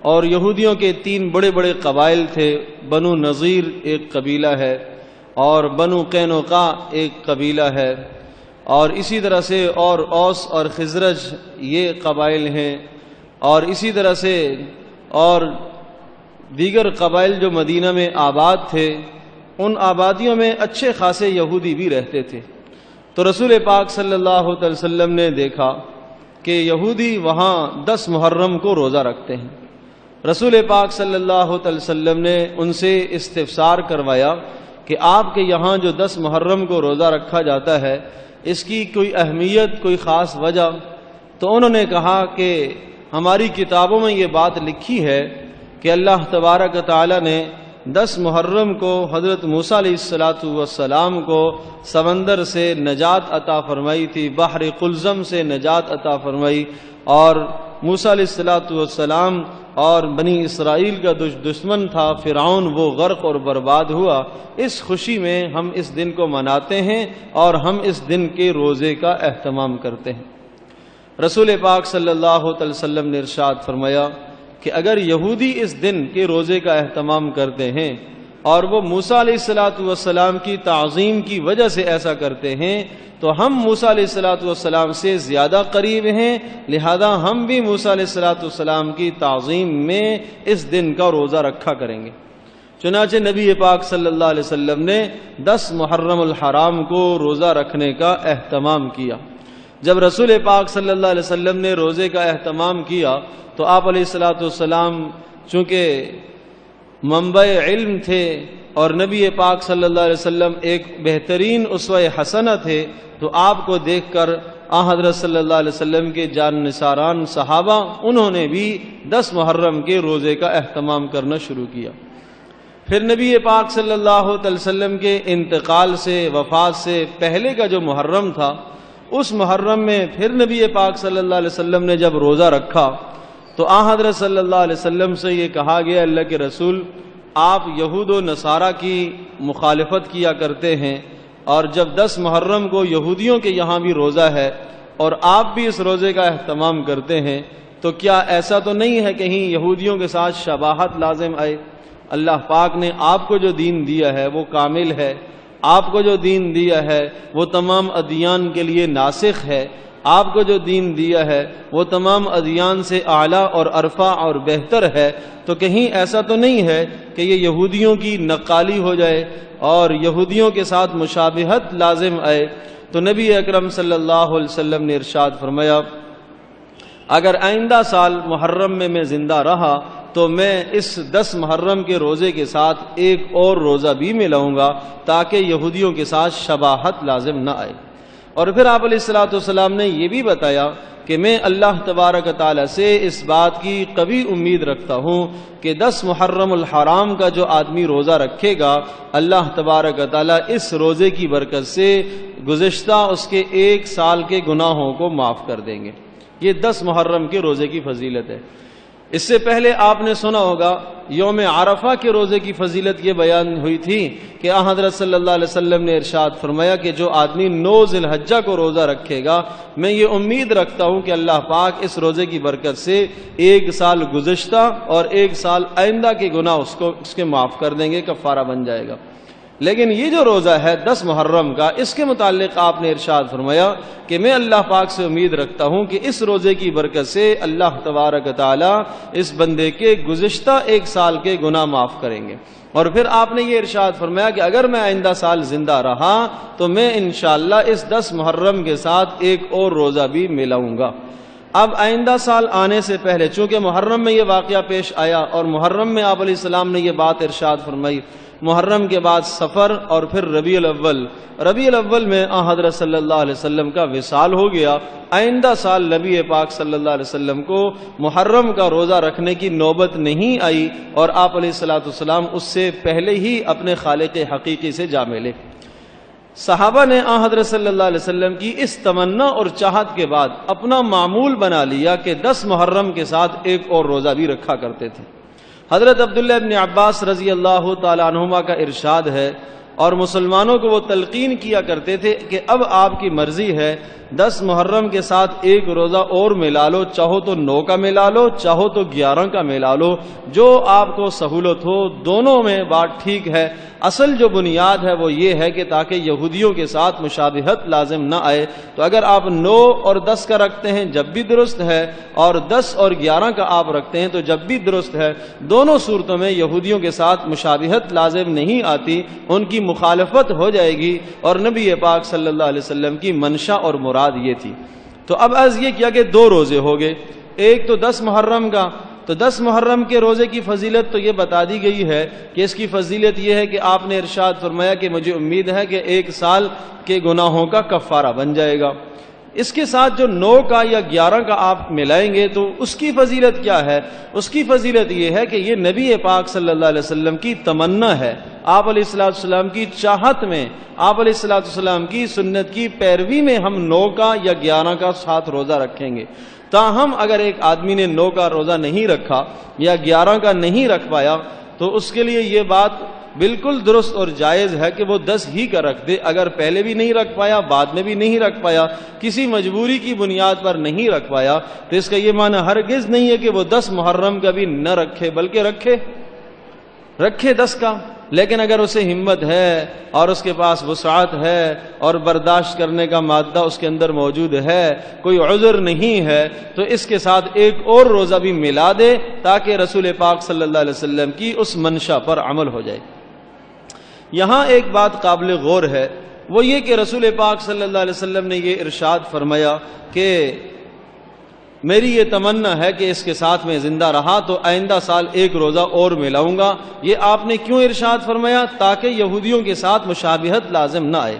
اور یہودیوں کے 3 بڑے بڑے قبائل تھے، بنو نذیر ایک قبیلہ ہے، اور بنو قینقاع ایک قبیلہ ہے، اور اسی طرح سے اور اوس اور خزرج یہ قبائل ہیں، اور اسی طرح سے اور دیگر قبائل جو مدینہ میں آباد تھے، ان آبادیوں میں اچھے خاصے یہودی بھی رہتے تھے۔ تو رسول پاک صلی اللہ علیہ وسلم نے دیکھا کہ یہودی وہاں 10 محرم کو روزہ رکھتے ہیں۔ رسول پاک صلی اللہ علیہ وسلم نے ان سے استفسار کروایا کہ آپ کے یہاں جو 10 محرم کو روزہ رکھا جاتا ہے، اس کی کوئی اہمیت، کوئی خاص وجہ؟ تو انہوں نے کہا کہ ہماری کتابوں میں یہ بات لکھی ہے کہ اللہ تبارک و تعالی نے 10 محرم کو حضرت موسیٰ علیہ السلام کو سمندر سے نجات عطا فرمائی تھی، بحر قلزم سے نجات عطا فرمائی، اور موسیٰ علیہ السلام اور بنی اسرائیل کا دشمن تھا فرعون، وہ غرق اور برباد ہوا۔ اس خوشی میں ہم اس دن کو مناتے ہیں اور ہم اس دن کے روزے کا اہتمام کرتے ہیں۔ رسول پاک صلی اللہ علیہ وسلم نے ارشاد فرمایا کہ اگر یہودی اس دن کے روزے کا اہتمام کرتے ہیں اور وہ موسیٰ علیہ السلام کی تعظیم کی وجہ سے ایسا کرتے ہیں، تو ہم موسیٰ علیہ السلام سے زیادہ قریب ہیں، لہذا ہم بھی موسیٰ علیہ السلام کی تعظیم میں اس دن کا روزہ رکھا کریں گے۔ چنانچہ نبی پاک صلی اللہ علیہ وسلم نے 10 محرم الحرام کو روزہ رکھنے کا اہتمام کیا۔ جب رسول پاک صلی اللہ علیہ وسلم نے روزے کا اہتمام کیا تو آپ علیہ السلام چونکہ منبع علم تھے اور نبی پاک صلی اللہ علیہ وسلم ایک بہترین اسوہ حسنہ تھے، تو آپ کو دیکھ کر حضرت صلی اللہ علیہ وسلم کے جان نثاران صحابہ انہوں نے بھی 10 محرم کے روزے کا اہتمام کرنا شروع کیا۔ پھر نبی پاک صلی اللہ علیہ وسلم کے انتقال سے، وفات سے پہلے کا جو محرم تھا، اس محرم میں پھر نبی پاک صلی اللہ علیہ وسلم نے جب روزہ رکھا تو حضرت صلی اللہ علیہ وسلم سے یہ کہا گیا، اللہ کے رسول، آپ یہود و نصارہ کی مخالفت کیا کرتے ہیں، اور جب 10 محرم کو یہودیوں کے یہاں بھی روزہ ہے اور آپ بھی اس روزے کا اہتمام کرتے ہیں، تو کیا ایسا تو نہیں ہے کہیں یہودیوں کے ساتھ شباہت لازم آئے؟ اللہ پاک نے آپ کو جو دین دیا ہے وہ کامل ہے، آپ کو جو دین دیا ہے وہ تمام ادیان کے لیے ناسخ ہے، آپ کو جو دین دیا ہے وہ تمام ادیان سے اعلیٰ اور ارفع اور بہتر ہے، تو کہیں ایسا تو نہیں ہے کہ یہ یہودیوں کی نقالی ہو جائے اور یہودیوں کے ساتھ مشابہت لازم آئے؟ تو نبی اکرم صلی اللہ علیہ وسلم نے ارشاد فرمایا، اگر آئندہ سال محرم میں زندہ رہا تو میں اس 10 محرم کے روزے کے ساتھ ایک اور روزہ بھی ملاؤں گا تاکہ یہودیوں کے ساتھ شباہت لازم نہ آئے۔ اور پھر آپ علیہ السلام نے یہ بھی بتایا کہ میں اللہ تبارک تعالیٰ سے اس بات کی قوی امید رکھتا ہوں کہ 10 محرم الحرام کا جو آدمی روزہ رکھے گا، اللہ تبارک تعالیٰ اس روزے کی برکت سے گزشتہ اس کے 1 سال کے گناہوں کو معاف کر دیں گے۔ یہ 10 محرم کے روزے کی فضیلت ہے۔ اس سے پہلے آپ نے سنا ہوگا یوم عرفہ کے روزے کی فضیلت یہ بیان ہوئی تھی کہ حضرت صلی اللہ علیہ وسلم نے ارشاد فرمایا کہ جو آدمی 9 ذی الحجہ کو روزہ رکھے گا، میں یہ امید رکھتا ہوں کہ اللہ پاک اس روزے کی برکت سے 1 سال گزشتہ اور 1 سال آئندہ کے گناہ اس کے معاف کر دیں گے، کفارہ بن جائے گا۔ لیکن یہ جو روزہ ہے 10 محرم کا، اس کے متعلق آپ نے ارشاد فرمایا کہ میں اللہ پاک سے امید رکھتا ہوں کہ اس روزے کی برکت سے اللہ تبارک تعالی اس بندے کے گزشتہ 1 سال کے گناہ معاف کریں گے۔ اور پھر آپ نے یہ ارشاد فرمایا کہ اگر میں آئندہ سال زندہ رہا تو میں انشاءاللہ اس 10 محرم کے ساتھ ایک اور روزہ بھی ملاؤں گا۔ اب آئندہ سال آنے سے پہلے چونکہ محرم میں یہ واقعہ پیش آیا اور محرم میں آپ علیہ السلام نے یہ بات ارشاد فرمائی، محرم کے بعد سفر اور پھر ربیع الاول میں حضرت صلی اللہ علیہ وسلم کا وصال ہو گیا۔ آئندہ سال نبی پاک صلی اللہ علیہ وسلم کو محرم کا روزہ رکھنے کی نوبت نہیں آئی اور آپ علیہ السلام اس سے پہلے ہی اپنے خالق حقیقی سے جا ملے۔ صحابہ نے حضرت صلی اللہ علیہ وسلم کی اس تمنا اور چاہت کے بعد اپنا معمول بنا لیا کہ 10 محرم کے ساتھ ایک اور روزہ بھی رکھا کرتے تھے۔ حضرت عبداللہ ابن عباس رضی اللہ تعالیٰ عنہما کا ارشاد ہے، اور مسلمانوں کو وہ تلقین کیا کرتے تھے کہ اب آپ کی مرضی ہے 10 محرم کے ساتھ ایک روزہ اور ملا لو، چاہو تو 9 کا ملا لو، چاہو تو 11 کا ملا لو، جو آپ کو سہولت ہو، دونوں میں بات ٹھیک ہے۔ اصل جو بنیاد ہے وہ یہ ہے کہ تاکہ یہودیوں کے ساتھ مشابہت لازم نہ آئے، تو اگر آپ 9 اور 10 کا رکھتے ہیں جب بھی درست ہے، اور 10 اور 11 کا آپ رکھتے ہیں تو جب بھی درست ہے۔ دونوں صورتوں میں یہودیوں کے ساتھ مشابہت لازم نہیں آتی، ان کی مخالفت ہو جائے گی، اور نبی پاک صلی اللہ علیہ وسلم کی منشا اور مراد یہ تھی۔ تو اب عرض یہ کیا کہ 2 روزے ہو گئے، ایک تو 10 محرم کا، تو 10 محرم کے روزے کی فضیلت تو یہ بتا دی گئی ہے کہ اس کی فضیلت یہ ہے کہ آپ نے ارشاد فرمایا کہ مجھے امید ہے کہ 1 سال کے گناہوں کا کفارہ بن جائے گا۔ اس کے ساتھ جو 9 کا یا 11 کا آپ ملائیں گے تو اس کی فضیلت کیا ہے؟ اس کی فضیلت یہ ہے کہ یہ نبی پاک صلی اللہ علیہ وسلم کی تمنا ہے، آپ علیہ السلام کی چاہت میں، آپ علیہ السلام کی سنت کی پیروی میں ہم 9 کا یا 11 کا ساتھ روزہ رکھیں گے۔ تاہم اگر ایک آدمی نے 9 کا روزہ نہیں رکھا یا 11 کا نہیں رکھ پایا تو اس کے لیے یہ بات بالکل درست اور جائز ہے کہ وہ 10 ہی کا رکھ دے۔ اگر پہلے بھی نہیں رکھ پایا، بعد میں بھی نہیں رکھ پایا، کسی مجبوری کی بنیاد پر نہیں رکھ پایا، تو اس کا یہ معنی ہرگز نہیں ہے کہ وہ 10 محرم کا بھی نہ رکھے، بلکہ رکھے 10 کا۔ لیکن اگر اسے ہمت ہے اور اس کے پاس وسعت ہے اور برداشت کرنے کا مادہ اس کے اندر موجود ہے، کوئی عذر نہیں ہے، تو اس کے ساتھ ایک اور روزہ بھی ملا دے تاکہ رسول پاک صلی اللہ علیہ وسلم کی اس منشا پر عمل ہو جائے۔ یہاں ایک بات قابل غور ہے، وہ یہ کہ رسول پاک صلی اللہ علیہ وسلم نے یہ ارشاد فرمایا کہ میری یہ تمنا ہے کہ اس کے ساتھ میں زندہ رہا تو آئندہ سال 1 روزہ اور ملاؤں گا۔ یہ آپ نے کیوں ارشاد فرمایا؟ تاکہ یہودیوں کے ساتھ مشابہت لازم نہ آئے۔